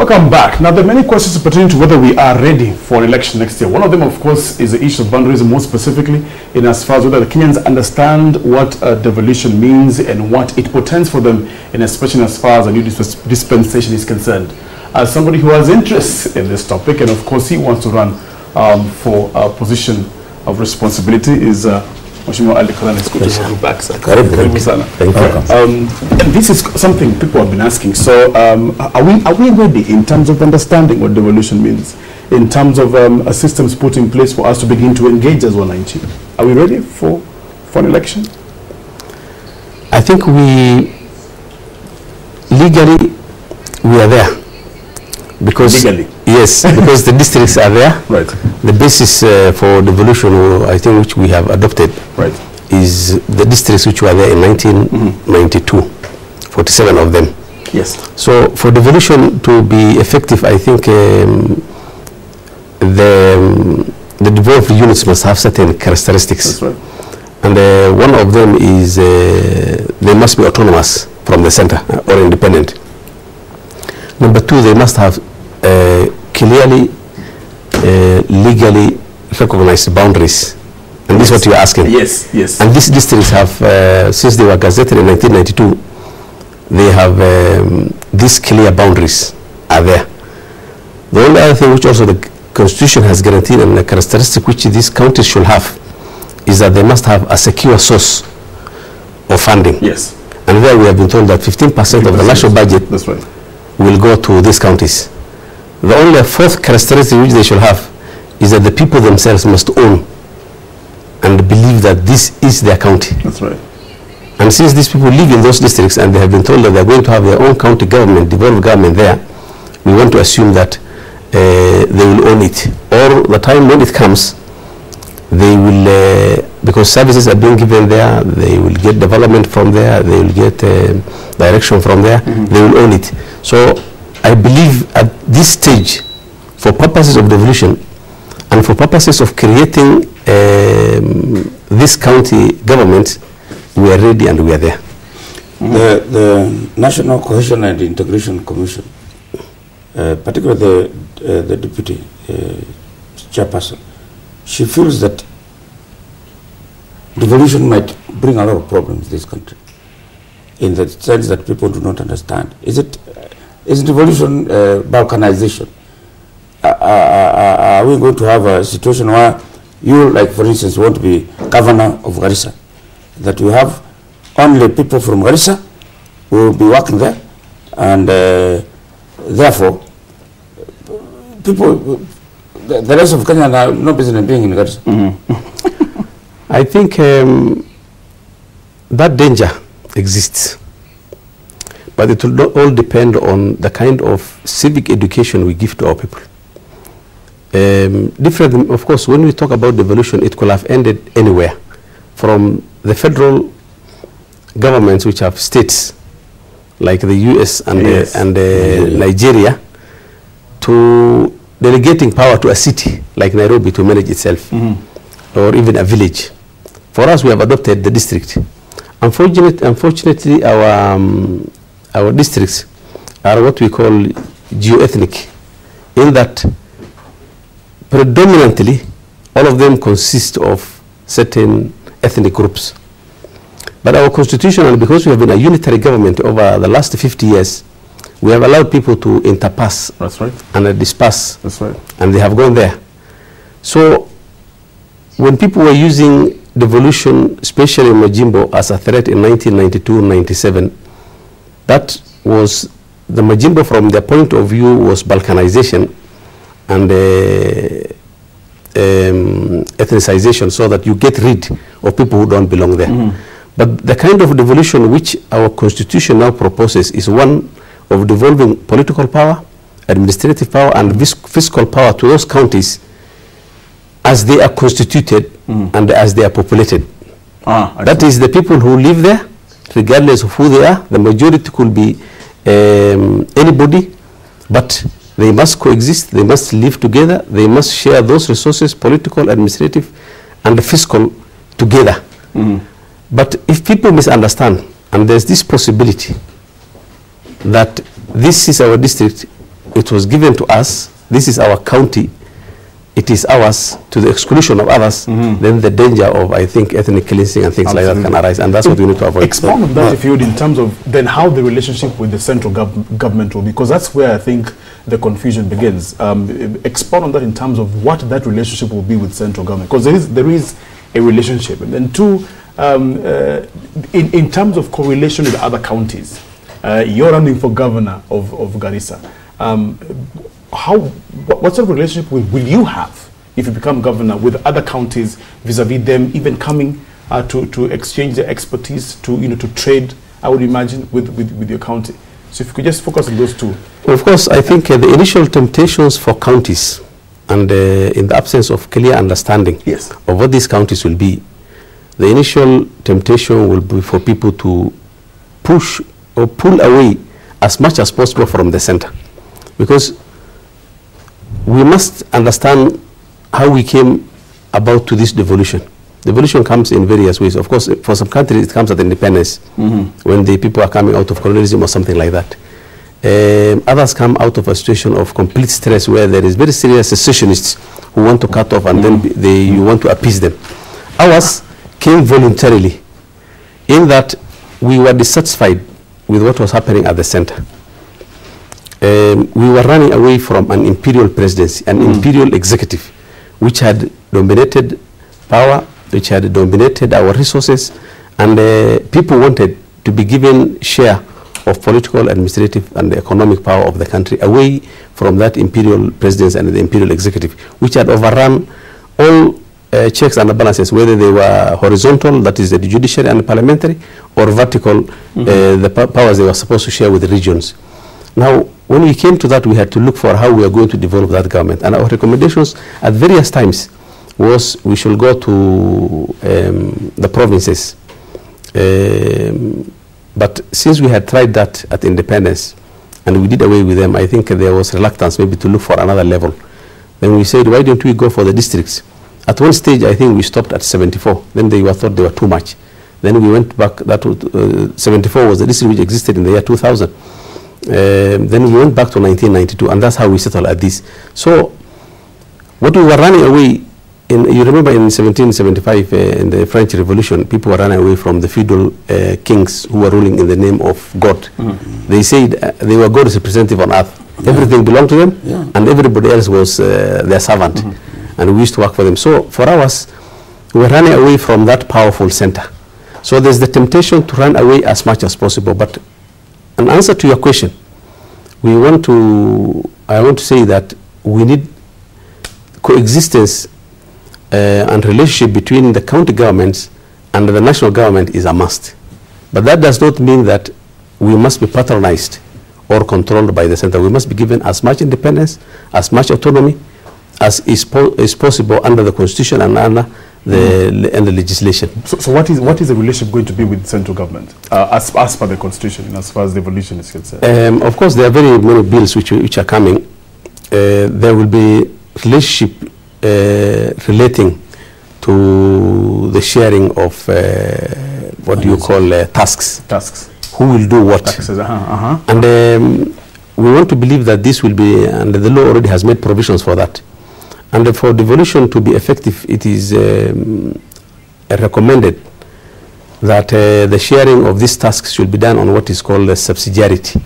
Welcome back. Now, there are many questions pertaining to whether we are ready for an election next year. One of them, of course, is the issue of boundaries, more specifically in as far as whether the Kenyans understand what devolution means and what it portends for them, and especially as far as a new dispensation is concerned. As somebody who has interest in this topic, and of course he wants to run for a position of responsibility, is Mheshimiwa Ali Korane. It's good to have you back, sir. Thank you. And this is something people have been asking. So, are we ready in terms of understanding what devolution means, in terms of a systems put in place for us to begin to engage as 190? Are we ready for an election? I think legally we are there. Because legally? Yes, because the districts are there. Right. The basis for devolution, I think, which we have adopted, right, is the districts which were there in 1992, 47 of them. Yes. So for devolution to be effective, I think the devolved units must have certain characteristics. That's right. And one of them is they must be autonomous from the center or independent. Number two, they must have clearly, legally recognized boundaries. And this is what you are asking. Yes, yes. And these districts have, since they were gazetted in 1992, they have these clear boundaries are there. The only other thing which also the Constitution has guaranteed, and the characteristic which these counties should have, is that they must have a secure source of funding. Yes. And there we have been told that 15% of the national budget, that's right, will go to these counties. The only fourth characteristic which they should have is that the people themselves must own and believe that this is their county. That's right. And since these people live in those districts and they have been told that they are going to have their own county government, devolved government there, we want to assume that they will own it. Or the time when it comes, they will, because services are being given there, they will get development from there, they will get direction from there, they will own it. So I believe at this stage, for purposes of devolution and for purposes of creating this county government, we are ready and we are there. The National Cohesion and Integration Commission, particularly the deputy chairperson, she feels that devolution might bring a lot of problems in this country, in the sense that people do not understand. Is devolution balkanization? Are we going to have a situation where you, like for instance, want to be governor of Garissa, that you have only people from Garissa who will be working there, and therefore people, the rest of Kenya have no business being in Garissa? I think that danger exists. But it will all depend on the kind of civic education we give to our people. Different, of course, when we talk about devolution, it could have ended anywhere, from the federal governments which have states like the US and, yes, Nigeria, to delegating power to a city like Nairobi to manage itself, or even a village. For us, we have adopted the district. Unfortunately, our districts are what we call geo-ethnic, in that predominantly all of them consist of certain ethnic groups. But our constitution, and because we have been a unitary government over the last 50 years, we have allowed people to interpass. That's right. And disperse. That's right. And they have gone there. So when people were using devolution, especially in Majimbo, as a threat in 1992-97, that was, the Majimbo from their point of view was balkanization and ethnicization, so that you get rid of people who don't belong there. But the kind of devolution which our constitution now proposes is one of devolving political power, administrative power, and fiscal power to those counties as they are constituted and as they are populated. That is, the people who live there, regardless of who they are, the majority could be anybody, but they must coexist, they must live together, they must share those resources, political, administrative, and fiscal, together. But if people misunderstand, and there's this possibility that this is our district, it was given to us, this is our county, it is ours to the exclusion of others, then the danger of, I think, ethnic cleansing and things like that can arise, and that's what we need to avoid. Expound on that, if you would, in terms of then how the relationship with the central government will be, because that's where I think the confusion begins. Expound on that in terms of what that relationship will be with central government, because there is a relationship. And then two, in terms of correlation with other counties, you're running for governor of Garissa. What sort of relationship will you have if you become governor with other counties vis-a-vis them even coming to exchange their expertise, to trade, I would imagine, with your county? So if you could just focus on those two. Well, of course, I think the initial temptations for counties, and in the absence of clear understanding of what these counties will be, the initial temptation will be for people to push or pull away as much as possible from the center. Because we must understand how we came about to this devolution. Devolution comes in various ways. Of course, for some countries, it comes at independence, when the people are coming out of colonialism or something like that. Others come out of a situation of complete stress where there is very serious secessionists who want to cut off, and then you want to appease them. Ours came voluntarily, in that we were dissatisfied with what was happening at the center. We were running away from an imperial presidency, an imperial executive, which had dominated power, which had dominated our resources, and people wanted to be given share of political, administrative, and economic power of the country away from that imperial presidency and the imperial executive, which had overrun all checks and balances, whether they were horizontal, that is the judiciary and the parliamentary, or vertical, the powers they were supposed to share with the regions. Now, when we came to that, we had to look for how we are going to develop that government. And our recommendations at various times was we should go to the provinces. But since we had tried that at independence and we did away with them, I think there was reluctance maybe to look for another level. Then we said, why don't we go for the districts? At one stage, I think we stopped at 74. Then they thought they were too much. Then we went back, 74 was the district which existed in the year 2000. Then we went back to 1992, and that's how we settled at this. So what we were running away, you remember in 1775, in the French Revolution, people were running away from the feudal kings who were ruling in the name of God. They said they were God's representative on earth. Everything belonged to them, and everybody else was their servant. And we used to work for them. So for us, we were running away from that powerful center. So there's the temptation to run away as much as possible. But an answer to your question, I want to say that we need coexistence and relationship between the county governments and the national government is a must. But that does not mean that we must be patronized or controlled by the center. We must be given as much independence, as much autonomy as is possible under the constitution and under the legislation. So what is the relationship going to be with the central government as per the constitution and as far as devolution is concerned? Of course, there are very many bills which are coming. There will be relationship relating to the sharing of what do you call tasks. Who will do what? Taxes, And we want to believe that this will be, and the law already has made provisions for that. And for devolution to be effective, it is recommended that the sharing of these tasks should be done on what is called subsidiarity.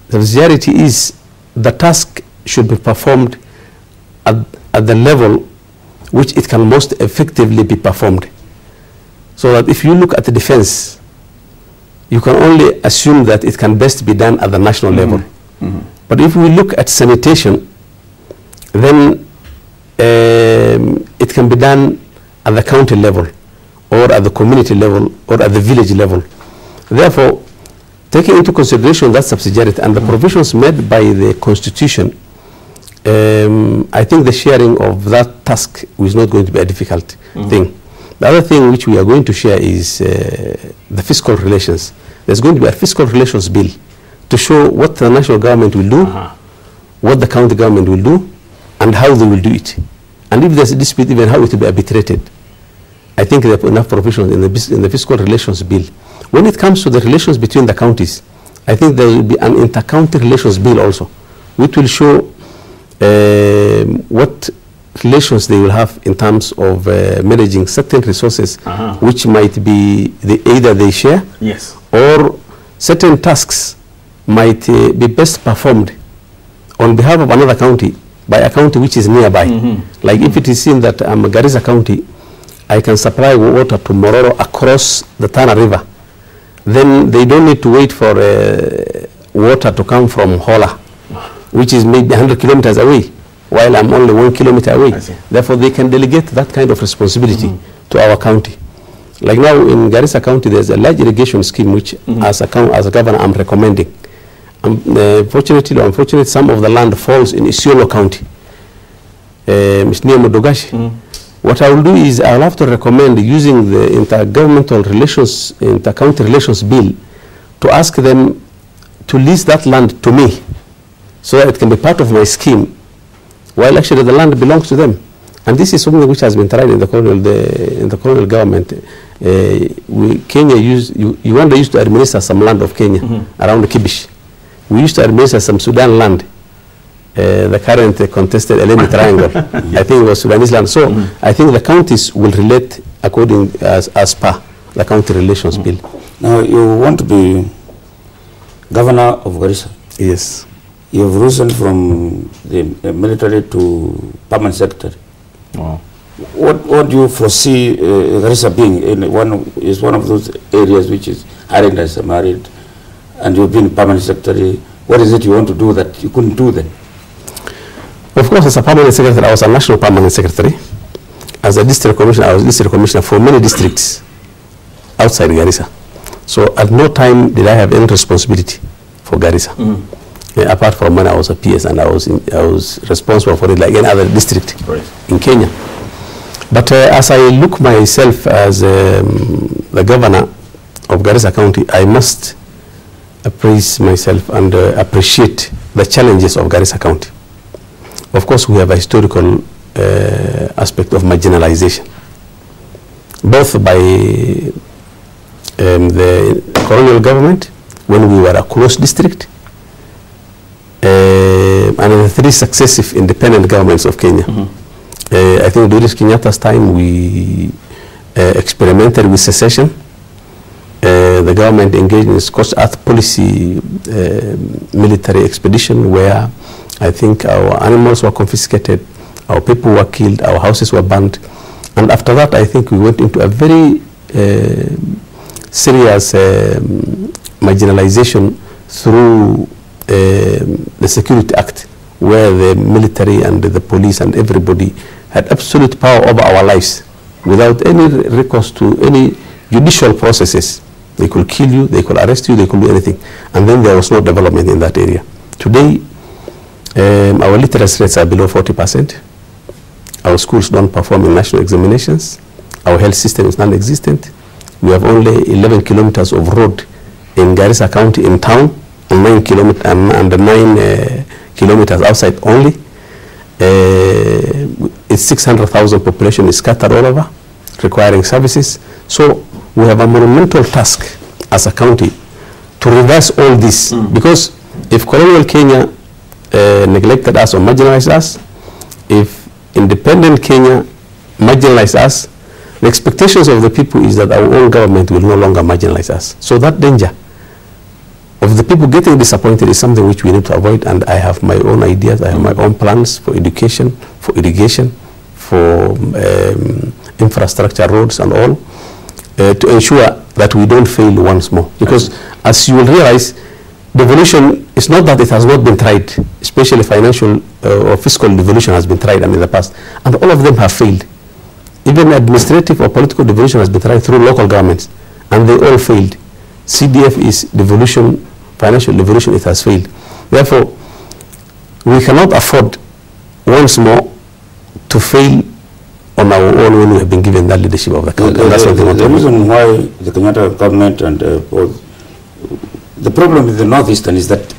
Subsidiarity is the task should be performed at the level which it can most effectively be performed. So that if you look at the defense, you can only assume that it can best be done at the national level. But if we look at sanitation, then it can be done at the county level, or at the community level, or at the village level. Therefore, taking into consideration that subsidiarity and the provisions made by the Constitution, I think the sharing of that task is not going to be a difficult thing. The other thing which we are going to share is the fiscal relations. There's going to be a fiscal relations bill to show what the national government will do, what the county government will do, and how they will do it. And if there's a dispute, even how it will be arbitrated. I think there are enough provisions in the fiscal relations bill. When it comes to the relations between the counties, I think there will be an inter-county relations bill also which will show what relations they will have in terms of managing certain resources, which might be either they share, or certain tasks might be best performed on behalf of another county by a county which is nearby. Like if it is seen that Garissa County, I can supply water to Mororo across the Tana River, then they don't need to wait for water to come from Hola, which is maybe 100 kilometers away, while I'm only 1 kilometer away. Therefore, they can delegate that kind of responsibility to our county. Like now in Garissa County, there's a large irrigation scheme which, as a governor, I'm recommending. Fortunately or unfortunately, some of the land falls in Isiolo County. It's near Modogashi. What I will do is I will have to recommend using the intergovernmental relations, inter-county relations bill to ask them to lease that land to me so that it can be part of my scheme, while actually the land belongs to them. And this is something which has been tried in the colonial government. Uganda used to administer some land of Kenya around Kibish. We used to administer some Sudan land, the current contested Eleni Triangle. I think it was Sudanese land. So I think the counties will relate according as per the county relations bill. Now you want to be governor of Garissa. Yes. You have risen from the military to permanent secretary. Wow. What do you foresee Garissa being in one of those areas which is arid and semi-arid, and you've been permanent secretary? What is it you want to do that you couldn't do then? Of course, as a permanent secretary, I was a national permanent secretary. As a district commissioner, I was district commissioner for many districts outside Garissa. So at no time did I have any responsibility for Garissa. Apart from when I was a PS and I was responsible for it like any other district in Kenya. But as I look myself as the governor of Garissa County, I must appraise myself and appreciate the challenges of Garissa County. Of course, we have a historical aspect of marginalization, both by the colonial government when we were a closed district, and the 3 successive independent governments of Kenya. I think during Kenyatta's time we experimented with secession. The government engaged in scorched earth policy military expedition where I think our animals were confiscated, our people were killed, our houses were burned. And after that, I think we went into a very serious marginalization through the Security Act, where the military and the police and everybody had absolute power over our lives without any recourse to any judicial processes. They could kill you, they could arrest you, they could do anything. And then there was no development in that area. Today, our literacy rates are below 40%. Our schools don't perform in national examinations. Our health system is non-existent. We have only 11 kilometers of road in Garissa County in town, and 9 kilometers outside only. It's 600,000 population is scattered all over, requiring services. So we have a monumental task as a county to reverse all this, because if colonial Kenya neglected us or marginalized us, if independent Kenya marginalized us, the expectations of the people is that our own government will no longer marginalize us. So that danger of the people getting disappointed is something which we need to avoid, and I have my own ideas, I have my own plans for education, for irrigation, for infrastructure, roads and all, to ensure that we don't fail once more. Because as you will realize, devolution is not that it has not been tried, especially financial or fiscal devolution has been tried in the past, and all of them have failed. Even administrative or political devolution has been tried through local governments, and they all failed. CDF is devolution, financial devolution, it has failed. Therefore, we cannot afford once more to fail on our own when we have been given that leadership of the country. The reason why the Kenyatta government and the problem with the Northeastern is that